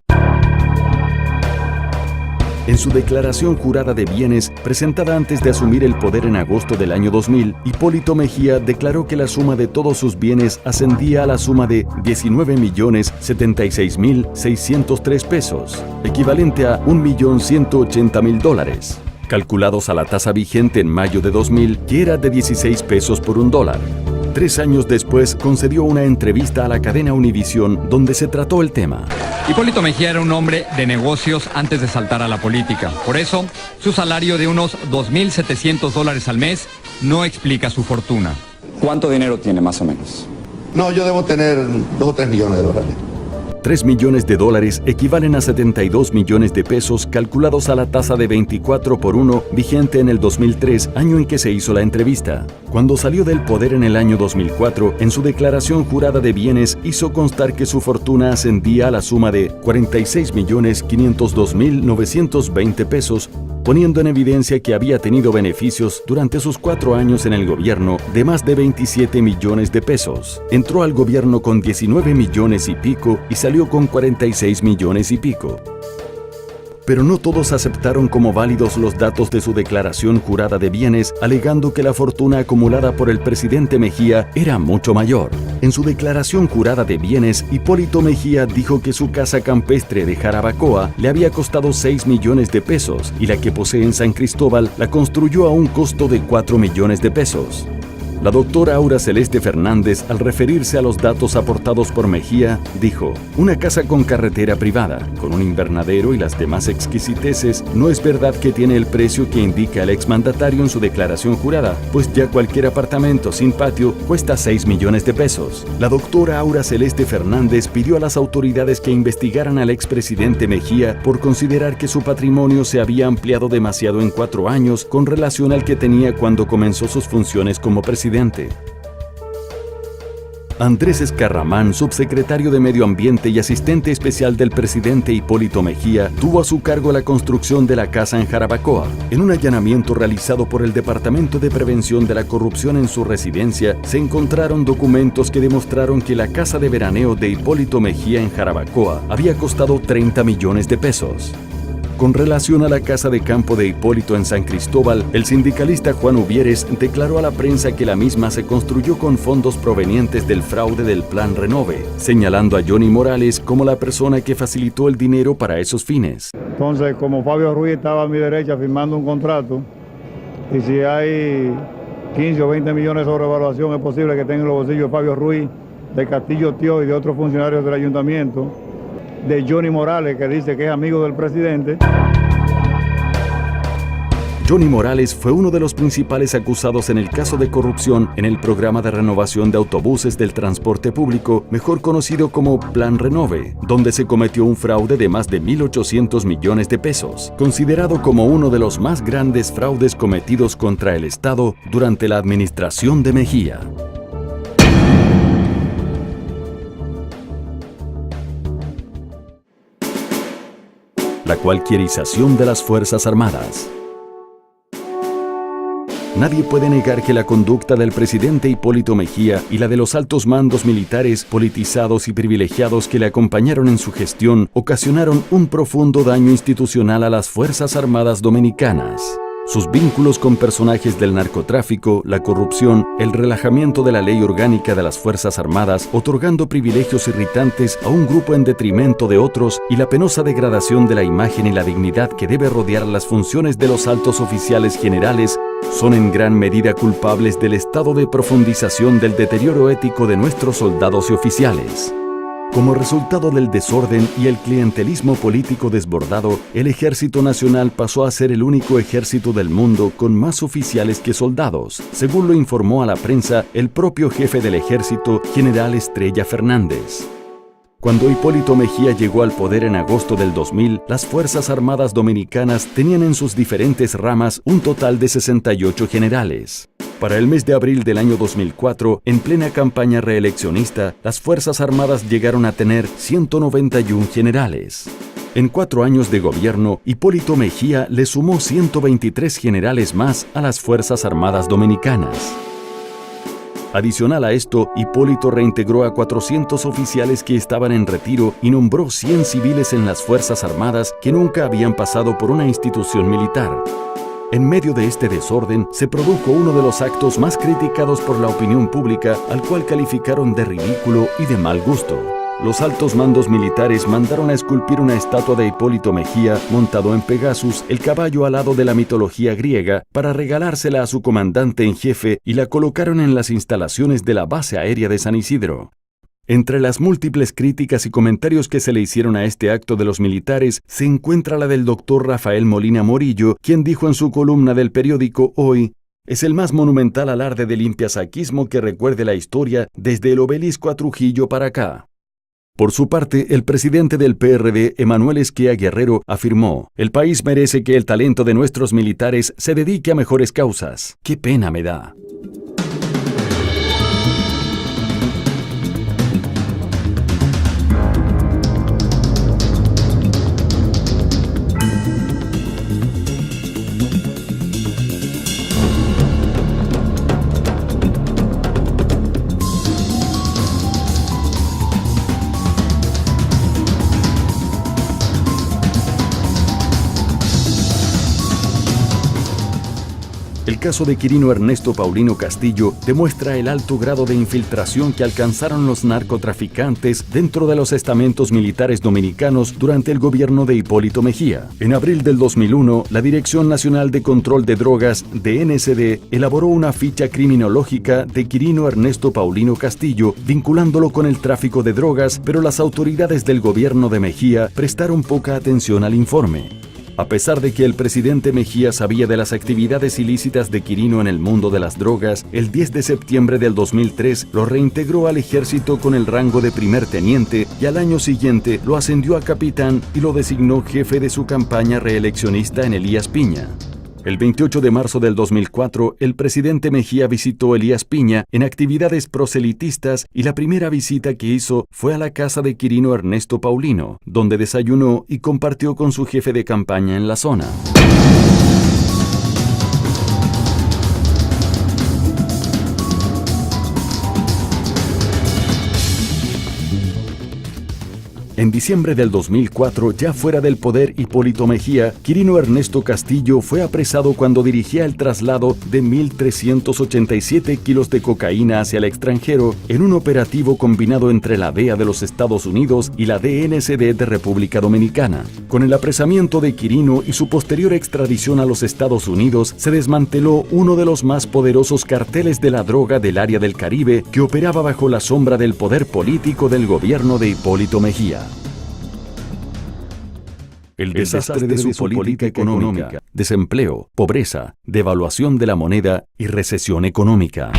En su declaración jurada de bienes, presentada antes de asumir el poder en agosto del año 2000, Hipólito Mejía declaró que la suma de todos sus bienes ascendía a la suma de 19.076.603 pesos, equivalente a $1.180.000, calculados a la tasa vigente en mayo de 2000, que era de 16 pesos por $1. 3 años después, concedió una entrevista a la cadena Univisión donde se trató el tema. Hipólito Mejía era un hombre de negocios antes de saltar a la política. Por eso, su salario de unos $2.700 al mes no explica su fortuna. ¿Cuánto dinero tiene más o menos? No, yo debo tener 2 o 3 millones de dólares. 3 millones de dólares equivalen a 72 millones de pesos calculados a la tasa de 24 por 1 vigente en el 2003, año en que se hizo la entrevista. Cuando salió del poder en el año 2004, en su declaración jurada de bienes hizo constar que su fortuna ascendía a la suma de 46.502.920 pesos, poniendo en evidencia que había tenido beneficios durante sus 4 años en el gobierno de más de 27 millones de pesos. Entró al gobierno con 19 millones y pico y salió con 46 millones y pico. Pero no todos aceptaron como válidos los datos de su declaración jurada de bienes, alegando que la fortuna acumulada por el presidente Mejía era mucho mayor. En su declaración jurada de bienes, Hipólito Mejía dijo que su casa campestre de Jarabacoa le había costado 6 millones de pesos y la que posee en San Cristóbal la construyó a un costo de 4 millones de pesos. La doctora Aura Celeste Fernández, al referirse a los datos aportados por Mejía, dijo: una casa con carretera privada, con un invernadero y las demás exquisiteces, no es verdad que tiene el precio que indica el exmandatario en su declaración jurada, pues ya cualquier apartamento sin patio cuesta 6 millones de pesos. La doctora Aura Celeste Fernández pidió a las autoridades que investigaran al expresidente Mejía por considerar que su patrimonio se había ampliado demasiado en 4 años con relación al que tenía cuando comenzó sus funciones como presidente. Andrés Escarramán, subsecretario de Medio Ambiente y asistente especial del presidente Hipólito Mejía, tuvo a su cargo la construcción de la casa en Jarabacoa. En un allanamiento realizado por el Departamento de Prevención de la Corrupción en su residencia, se encontraron documentos que demostraron que la casa de veraneo de Hipólito Mejía en Jarabacoa había costado 30 millones de pesos. Con relación a la casa de campo de Hipólito en San Cristóbal, el sindicalista Juan Uvieres declaró a la prensa que la misma se construyó con fondos provenientes del fraude del Plan Renove, señalando a Johnny Morales como la persona que facilitó el dinero para esos fines. Entonces, como Fabio Ruiz estaba a mi derecha firmando un contrato, y si hay 15 o 20 millones de sobrevaluación, es posible que tenga en los bolsillos de Fabio Ruiz, de Castillo Tío y de otros funcionarios del ayuntamiento, de Johnny Morales, que dice que es amigo del presidente. Johnny Morales fue uno de los principales acusados en el caso de corrupción en el programa de renovación de autobuses del transporte público, mejor conocido como Plan Renove, donde se cometió un fraude de más de 1.800 millones de pesos, considerado como uno de los más grandes fraudes cometidos contra el Estado durante la administración de Mejía. La cualquierización de las Fuerzas Armadas. Nadie puede negar que la conducta del presidente Hipólito Mejía y la de los altos mandos militares politizados y privilegiados que le acompañaron en su gestión ocasionaron un profundo daño institucional a las Fuerzas Armadas dominicanas. Sus vínculos con personajes del narcotráfico, la corrupción, el relajamiento de la ley orgánica de las Fuerzas Armadas, otorgando privilegios irritantes a un grupo en detrimento de otros, y la penosa degradación de la imagen y la dignidad que debe rodear las funciones de los altos oficiales generales, son en gran medida culpables del estado de profundización del deterioro ético de nuestros soldados y oficiales. Como resultado del desorden y el clientelismo político desbordado, el Ejército Nacional pasó a ser el único ejército del mundo con más oficiales que soldados, según lo informó a la prensa el propio jefe del ejército, General Estrella Fernández. Cuando Hipólito Mejía llegó al poder en agosto del 2000, las Fuerzas Armadas Dominicanas tenían en sus diferentes ramas un total de 68 generales. Para el mes de abril del año 2004, en plena campaña reeleccionista, las Fuerzas Armadas llegaron a tener 191 generales. En 4 años de gobierno, Hipólito Mejía le sumó 123 generales más a las Fuerzas Armadas Dominicanas. Adicional a esto, Hipólito reintegró a 400 oficiales que estaban en retiro y nombró 100 civiles en las Fuerzas Armadas que nunca habían pasado por una institución militar. En medio de este desorden, se produjo uno de los actos más criticados por la opinión pública, al cual calificaron de ridículo y de mal gusto. Los altos mandos militares mandaron a esculpir una estatua de Hipólito Mejía montado en Pegasus, el caballo alado de la mitología griega, para regalársela a su comandante en jefe y la colocaron en las instalaciones de la base aérea de San Isidro. Entre las múltiples críticas y comentarios que se le hicieron a este acto de los militares, se encuentra la del doctor Rafael Molina Morillo, quien dijo en su columna del periódico Hoy: es el más monumental alarde de limpiasaquismo que recuerde la historia desde el Obelisco a Trujillo para acá. Por su parte, el presidente del PRD, Emanuel Esquia Guerrero, afirmó: el país merece que el talento de nuestros militares se dedique a mejores causas. ¡Qué pena me da! El caso de Quirino Ernesto Paulino Castillo demuestra el alto grado de infiltración que alcanzaron los narcotraficantes dentro de los estamentos militares dominicanos durante el gobierno de Hipólito Mejía. En abril del 2001, la Dirección Nacional de Control de Drogas, DNCD, elaboró una ficha criminológica de Quirino Ernesto Paulino Castillo, vinculándolo con el tráfico de drogas, pero las autoridades del gobierno de Mejía prestaron poca atención al informe. A pesar de que el presidente Mejía sabía de las actividades ilícitas de Quirino en el mundo de las drogas, el 10 de septiembre del 2003 lo reintegró al ejército con el rango de primer teniente y al año siguiente lo ascendió a capitán y lo designó jefe de su campaña reeleccionista en Elías Piña. El 28 de marzo del 2004, el presidente Mejía visitó Elías Piña en actividades proselitistas y la primera visita que hizo fue a la casa de Quirino Ernesto Paulino, donde desayunó y compartió con su jefe de campaña en la zona. En diciembre del 2004, ya fuera del poder Hipólito Mejía, Quirino Ernesto Castillo fue apresado cuando dirigía el traslado de 1.387 kilos de cocaína hacia el extranjero en un operativo combinado entre la DEA de los Estados Unidos y la DNCD de República Dominicana. Con el apresamiento de Quirino y su posterior extradición a los Estados Unidos, se desmanteló uno de los más poderosos carteles de la droga del área del Caribe que operaba bajo la sombra del poder político del gobierno de Hipólito Mejía. El desastre de su política económica, desempleo, pobreza, devaluación de la moneda y recesión económica.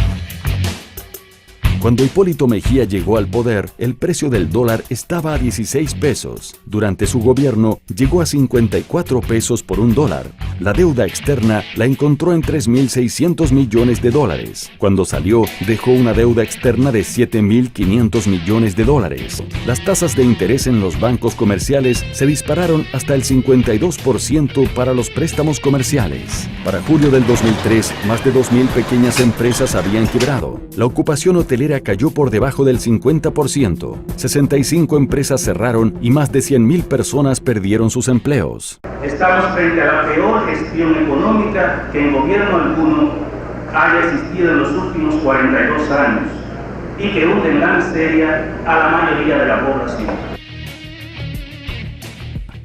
Cuando Hipólito Mejía llegó al poder, el precio del dólar estaba a 16 pesos. Durante su gobierno, llegó a 54 pesos por un dólar. La deuda externa la encontró en 3.600 millones de dólares. Cuando salió, dejó una deuda externa de 7.500 millones de dólares. Las tasas de interés en los bancos comerciales se dispararon hasta el 52% para los préstamos comerciales. Para julio del 2003, más de 2.000 pequeñas empresas habían quebrado. La ocupación hotelera cayó por debajo del 50%. 65 empresas cerraron y más de 100.000 personas perdieron sus empleos. Estamos frente a la peor gestión económica que en gobierno alguno haya existido en los últimos 42 años y que hunde en la miseria a la mayoría de la población.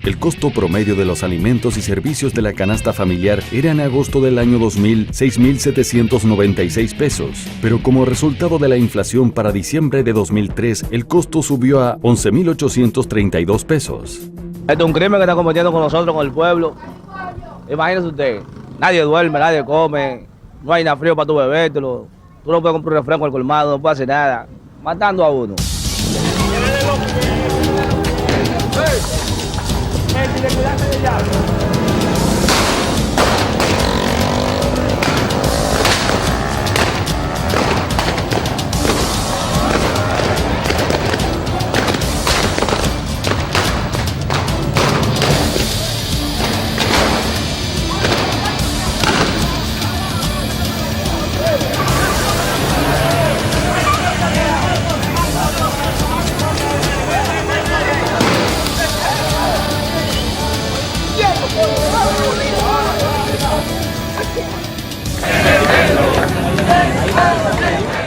El costo promedio de los alimentos y servicios de la canasta familiar era en agosto del año 2000 6.796 pesos, pero como resultado de la inflación para diciembre de 2003, el costo subió a 11.832 pesos. Este es un crimen que está cometiendo con nosotros, con el pueblo. Imagínese usted, nadie duerme, nadie come, no hay nada frío para tu bebértelo, tú no puedes comprar un refresco al colmado, no puedes hacer nada, matando a uno.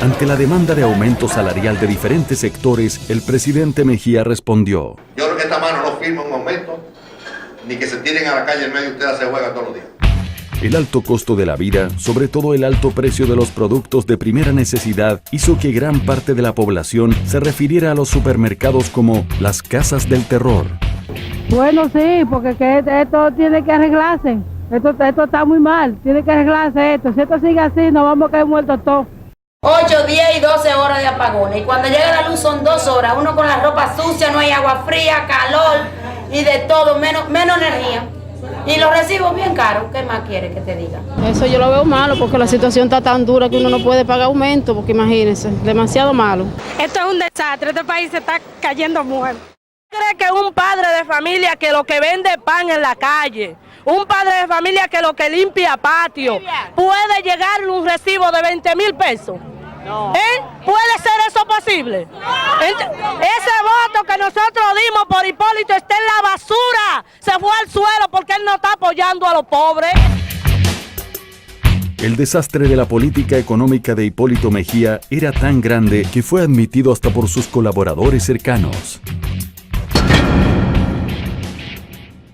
Ante la demanda de aumento salarial de diferentes sectores, el presidente Mejía respondió: Yo creo que esta mano no firma un aumento, ni que se tiren a la calle en medio y ustedes se juegan todos los días. El alto costo de la vida, sobre todo el alto precio de los productos de primera necesidad, hizo que gran parte de la población se refiriera a los supermercados como las casas del terror. Bueno, sí, porque esto tiene que arreglarse. Esto está muy mal, tiene que arreglarse esto. Si esto sigue así, nos vamos a caer muertos todos. 8, 10 y 12 horas de apagones. Y cuando llega la luz son 2 horas. Uno con la ropa sucia, no hay agua fría, calor y de todo, menos energía. Y los recibos bien caros. ¿Qué más quiere que te diga? Eso yo lo veo malo porque la situación está tan dura que uno no puede pagar aumento, porque imagínense, demasiado malo. Esto es un desastre, este país se está cayendo muerto. ¿Cree que un padre de familia que lo que vende pan en la calle, un padre de familia que lo que limpia patio, puede llegarle un recibo de 20,000 pesos? No. ¿Puede ser eso posible? Ese voto que nosotros dimos por Hipólito está en la basura, se fue al suelo porque él no está apoyando a los pobres. El desastre de la política económica de Hipólito Mejía era tan grande que fue admitido hasta por sus colaboradores cercanos.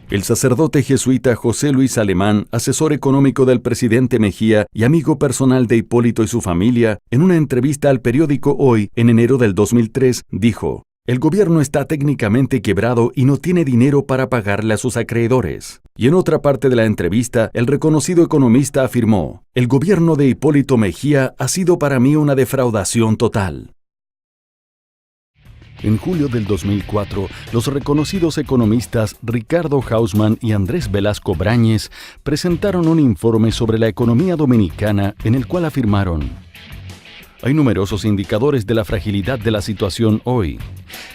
El sacerdote jesuita José Luis Alemán, asesor económico del presidente Mejía y amigo personal de Hipólito y su familia, en una entrevista al periódico Hoy, en enero del 2003, dijo: «El gobierno está técnicamente quebrado y no tiene dinero para pagarle a sus acreedores». Y en otra parte de la entrevista, el reconocido economista afirmó: «El gobierno de Hipólito Mejía ha sido para mí una defraudación total». En julio del 2004, los reconocidos economistas Ricardo Hausmann y Andrés Velasco Brañes presentaron un informe sobre la economía dominicana en el cual afirmaron: hay numerosos indicadores de la fragilidad de la situación hoy.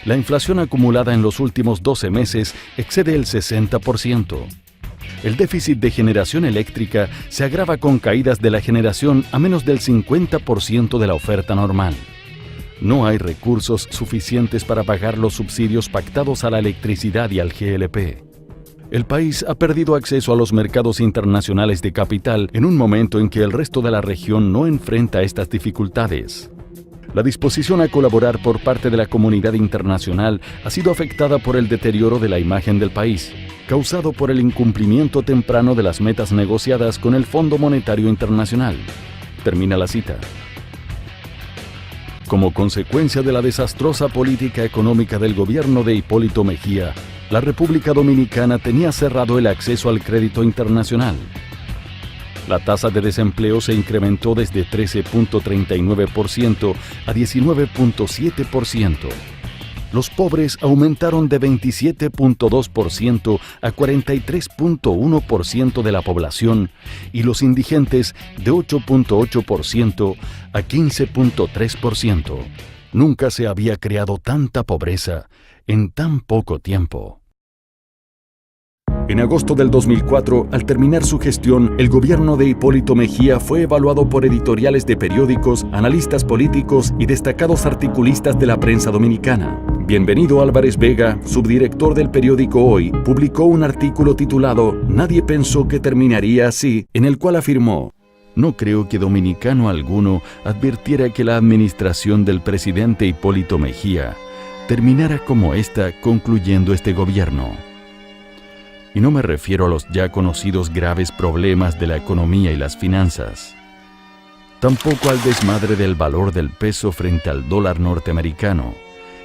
La inflación acumulada en los últimos 12 meses excede el 60%. El déficit de generación eléctrica se agrava con caídas de la generación a menos del 50% de la oferta normal. No hay recursos suficientes para pagar los subsidios pactados a la electricidad y al GLP. El país ha perdido acceso a los mercados internacionales de capital en un momento en que el resto de la región no enfrenta estas dificultades. La disposición a colaborar por parte de la comunidad internacional ha sido afectada por el deterioro de la imagen del país, causado por el incumplimiento temprano de las metas negociadas con el Fondo Monetario Internacional. Termina la cita. Como consecuencia de la desastrosa política económica del gobierno de Hipólito Mejía, la República Dominicana tenía cerrado el acceso al crédito internacional. La tasa de desempleo se incrementó desde 13.39% a 19.7%. Los pobres aumentaron de 27.2% a 43.1% de la población y los indigentes de 8.8% a 15.3%. Nunca se había creado tanta pobreza en tan poco tiempo. En agosto del 2004, al terminar su gestión, el gobierno de Hipólito Mejía fue evaluado por editoriales de periódicos, analistas políticos y destacados articulistas de la prensa dominicana. Bienvenido Álvarez Vega, subdirector del periódico Hoy, publicó un artículo titulado «Nadie pensó que terminaría así», en el cual afirmó: «No creo que dominicano alguno advirtiera que la administración del presidente Hipólito Mejía terminara como esta concluyendo este gobierno». Y no me refiero a los ya conocidos graves problemas de la economía y las finanzas. Tampoco al desmadre del valor del peso frente al dólar norteamericano,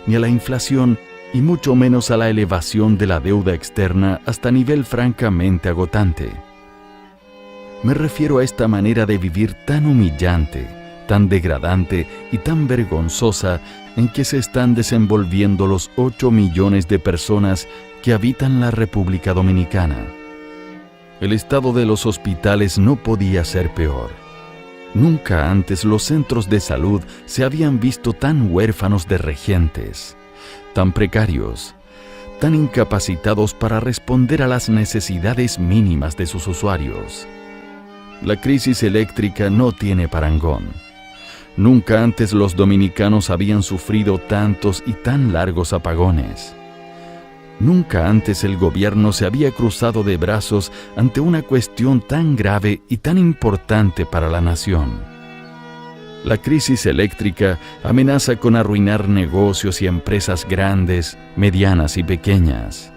ni a la inflación, y mucho menos a la elevación de la deuda externa hasta nivel francamente agotante. Me refiero a esta manera de vivir tan humillante, tan degradante y tan vergonzosa en que se están desenvolviendo los 8 millones de personas que habitan la República Dominicana. El estado de los hospitales no podía ser peor. Nunca antes los centros de salud se habían visto tan huérfanos de regentes, tan precarios, tan incapacitados para responder a las necesidades mínimas de sus usuarios. La crisis eléctrica no tiene parangón. Nunca antes los dominicanos habían sufrido tantos y tan largos apagones. Nunca antes el gobierno se había cruzado de brazos ante una cuestión tan grave y tan importante para la nación. La crisis eléctrica amenaza con arruinar negocios y empresas grandes, medianas y pequeñas.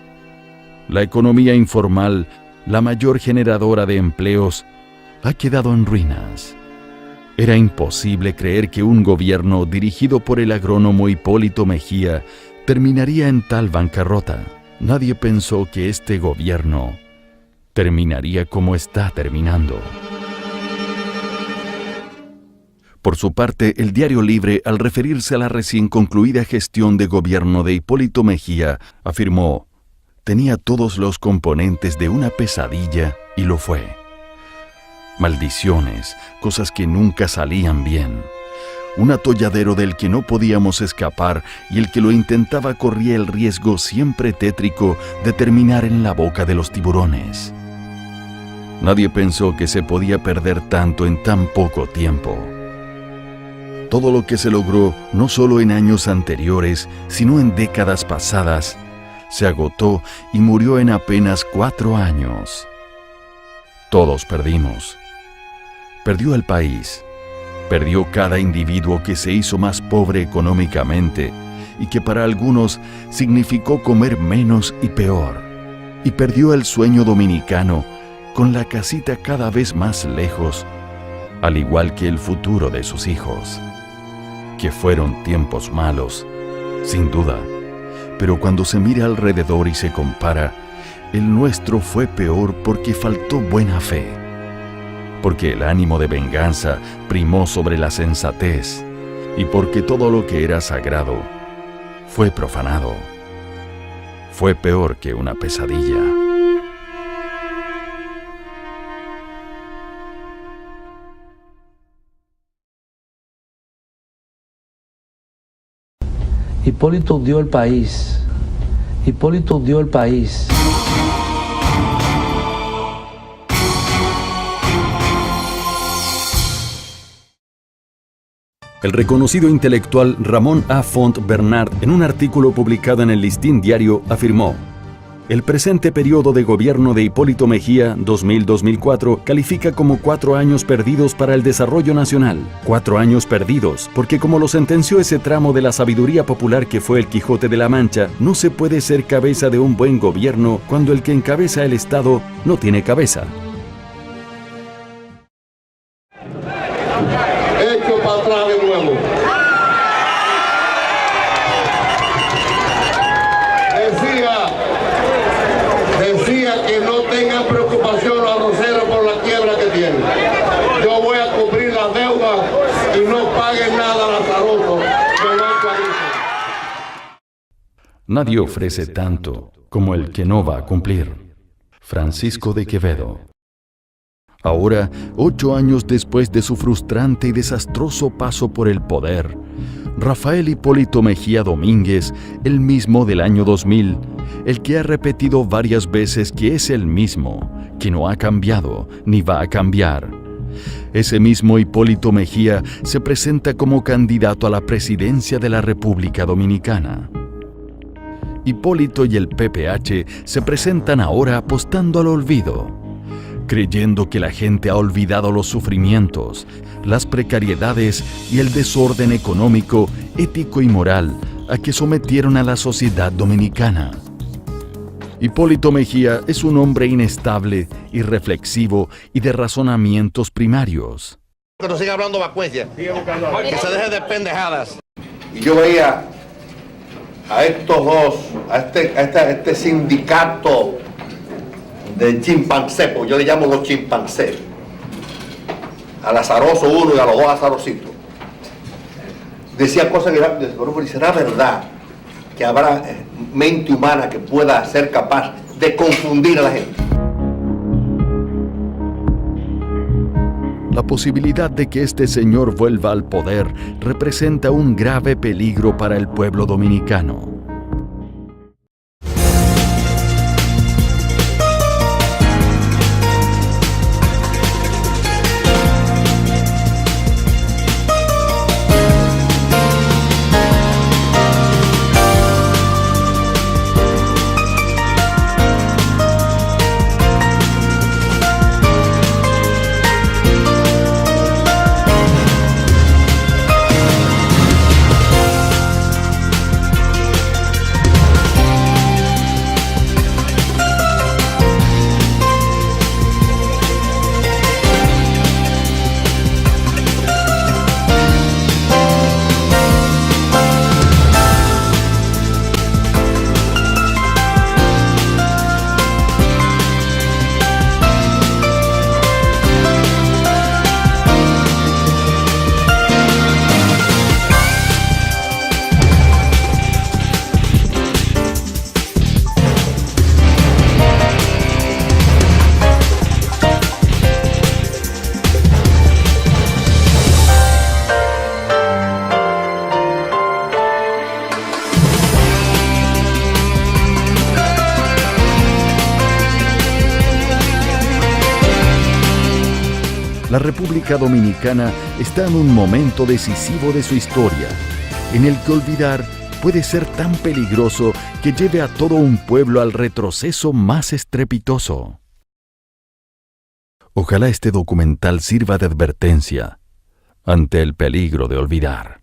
La economía informal, la mayor generadora de empleos, ha quedado en ruinas. Era imposible creer que un gobierno dirigido por el agrónomo Hipólito Mejía terminaría en tal bancarrota. Nadie pensó que este gobierno terminaría como está terminando. Por su parte, el Diario Libre, al referirse a la recién concluida gestión de gobierno de Hipólito Mejía, afirmó: tenía todos los componentes de una pesadilla y lo fue. Maldiciones, cosas que nunca salían bien. Un atolladero del que no podíamos escapar y el que lo intentaba corría el riesgo siempre tétrico de terminar en la boca de los tiburones. Nadie pensó que se podía perder tanto en tan poco tiempo. Todo lo que se logró, no solo en años anteriores, sino en décadas pasadas, se agotó y murió en apenas 4 años. Todos perdimos. Perdió el país. Perdió cada individuo que se hizo más pobre económicamente y que para algunos significó comer menos y peor. Y perdió el sueño dominicano con la casita cada vez más lejos, al igual que el futuro de sus hijos. Que fueron tiempos malos, sin duda, pero cuando se mira alrededor y se compara, el nuestro fue peor porque faltó buena fe, porque el ánimo de venganza primó sobre la sensatez y porque todo lo que era sagrado fue profanado. Fue peor que una pesadilla. Hipólito hundió el país. Hipólito hundió el país. El reconocido intelectual Ramón A. Font Bernard, en un artículo publicado en el Listín Diario, afirmó: el presente periodo de gobierno de Hipólito Mejía, 2000-2004, califica como 4 años perdidos para el desarrollo nacional. 4 años perdidos, porque como lo sentenció ese tramo de la sabiduría popular que fue el Quijote de la Mancha, no se puede ser cabeza de un buen gobierno cuando el que encabeza el Estado no tiene cabeza. Hecho para atrás de nuevo. Decía que no tengan preocupación los arroceros por la quiebra que tienen. Yo voy a cubrir las deudas y no paguen nada al azaroso. Nadie ofrece tanto como el que no va a cumplir. Francisco de Quevedo. Ahora, 8 años después de su frustrante y desastroso paso por el poder, Rafael Hipólito Mejía Domínguez, el mismo del año 2000, el que ha repetido varias veces que es el mismo, que no ha cambiado ni va a cambiar. Ese mismo Hipólito Mejía se presenta como candidato a la presidencia de la República Dominicana. Hipólito y el PPH se presentan ahora apostando al olvido, creyendo que la gente ha olvidado los sufrimientos, las precariedades y el desorden económico, ético y moral a que sometieron a la sociedad dominicana. Hipólito Mejía es un hombre inestable, irreflexivo y de razonamientos primarios. Que no siga hablando vacuencia, que se deje de pendejadas. Y yo veía a estos dos, a este sindicato de chimpancé, porque yo le llamo los chimpancés, al azaroso uno y a los dos azarositos. Decía cosas que pero ¿será verdad que habrá mente humana que pueda ser capaz de confundir a la gente? La posibilidad de que este señor vuelva al poder representa un grave peligro para el pueblo dominicano. la República Dominicana está en un momento decisivo de su historia, en el que olvidar puede ser tan peligroso que lleve a todo un pueblo al retroceso más estrepitoso. Ojalá este documental sirva de advertencia ante el peligro de olvidar.